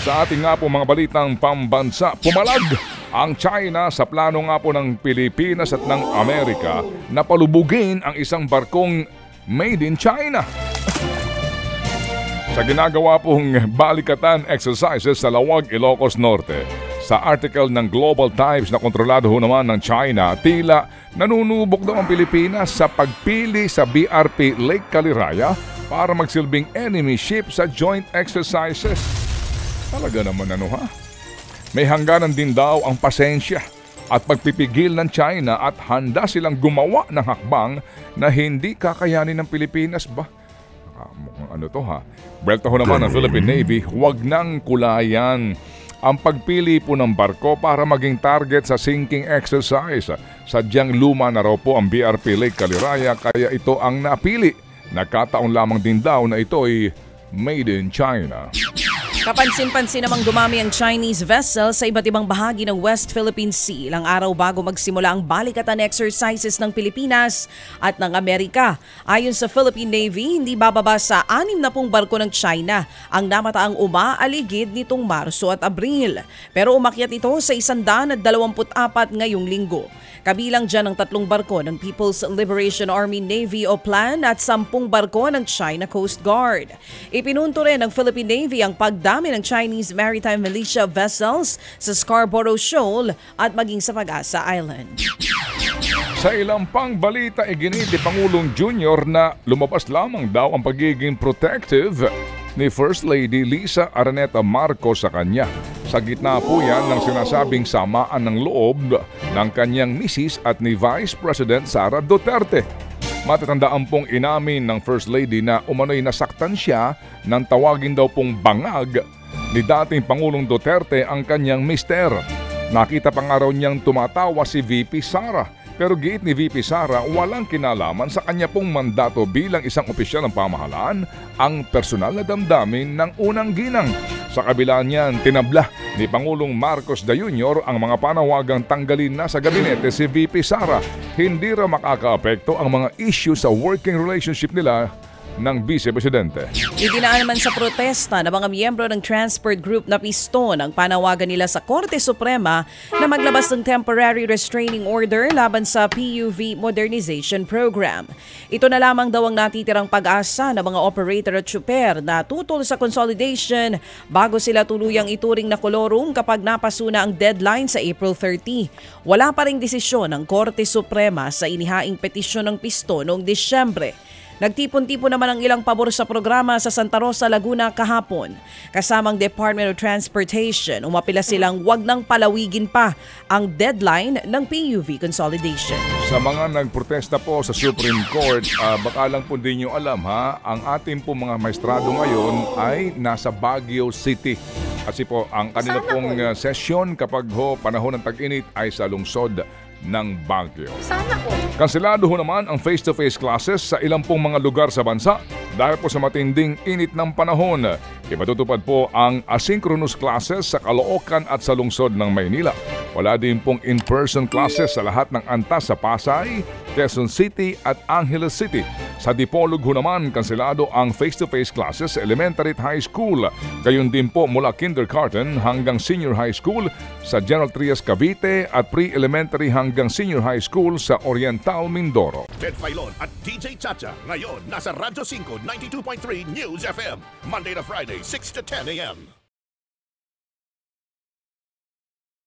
Sa ating nga po mga balitang pambansa, pumalag ang China sa plano nga po ng Pilipinas at ng Amerika na palubugin ang isang barkong made in China. Sa ginagawa pong balikatan exercises sa Lawag, Ilocos Norte, sa article ng Global Times na kontrolado ho naman ng China, tila nanunubok daw ang Pilipinas sa pagpili sa BRP Lake Caliraya para magsilbing enemy ship sa joint exercises. Talaga naman ha? May hangganan din daw ang pasensya at pagpipigil ng China at handa silang gumawa ng hakbang na hindi kakayanin ng Pilipinas ba? Mukhang ano to ha? Belta ho naman ng Philippine Navy, huwag nang kulayan ang pagpili po ng barko para maging target sa sinking exercise. Sadyang luma na raw po ang BRP Lake Caliraya kaya ito ang napili. Nagkataon lamang din daw na ito ay made in China. Kapansin-pansin namang dumami ang Chinese vessel sa iba't ibang bahagi ng West Philippine Sea ilang araw bago magsimula ang balikatan exercises ng Pilipinas at ng Amerika. Ayon sa Philippine Navy, hindi bababa sa 60 barko ng China ang namataang umaaligid nitong Marso at Abril. Pero umakyat ito sa 124 ngayong linggo. Kabilang dyan ang 3 barko ng People's Liberation Army Navy o PLAN at 10 barko ng China Coast Guard. Ipinunto rin ng Philippine Navy ang pagdami ng Chinese Maritime Militia vessels sa Scarborough Shoal at maging sa Pag-asa Island. Sa ilang pang balita, iginit ni Pangulong Junior na lumabas lamang daw ang pagiging protective ni First Lady Lisa Araneta Marcos sa kanya. Sa gitna po yan ng sinasabing samaan ng loob ng kanyang misis at ni Vice President Sara Duterte. Matatandaan pong inamin ng First Lady na umano'y nasaktan siya nang tawagin daw pong bangag ni dating Pangulong Duterte ang kanyang mister. Nakita pa nga raw niyang tumatawa si VP Sara. Pero giit ni VP Sara, walang kinalaman sa kanya pong mandato bilang isang opisyal ng pamahalaan ang personal na damdamin ng unang ginang. Sa kabila niyan, tinabla ni Pangulong Marcos Jr. ang mga panawagang tanggalin na sa gabinete si VP Sara. Hindi raw makakaapekto ang mga issue sa working relationship nila ng Vice Presidente. Idinaan naman sa protesta ng mga miyembro ng transport group na Piston ang panawagan nila sa Korte Suprema na maglabas ng temporary restraining order laban sa PUV Modernization Program. Ito na lamang daw ang natitirang pag-asa ng mga operator at tsuper na tutol sa consolidation bago sila tuluyang ituring na kolorum kapag napaso na ang deadline sa April 30. Wala pa ring desisyon ng Korte Suprema sa inihaing petisyon ng Piston noong Disyembre. Nagtipon-tipon naman ang ilang pabor sa programa sa Santa Rosa, Laguna kahapon. Kasamang Department of Transportation, umapila silang wag nang palawigin pa ang deadline ng PUV consolidation. Sa mga nagprotesta po sa Supreme Court, baka lang po din nyo alam ang ating po mga maestrado ngayon ay nasa Baguio City. Kasi po ang kanila pong session kapag panahon ng tag-init ay sa lungsod ng Baguio. Sana po. Kanselado ho naman ang face-to-face classes sa ilang pong mga lugar sa bansa dahil po sa matinding init ng panahon. Ipatutupad po ang asynchronous classes sa Caloocan at sa lungsod ng Maynila. Wala din pong in-person classes sa lahat ng antas sa Pasay, Quezon City at Angeles City. Sa Dipolog ho naman, kanselado ang face-to-face classes sa elementary at high school. Gayon din po mula kindergarten hanggang senior high school sa General Trias Cavite at pre-elementary hanggang senior high school sa Oriental Mindoro. Ted Filon at DJ Chacha ngayon nasa Radyo 5 92.3 News FM Monday to Friday 6 to 10 a.m.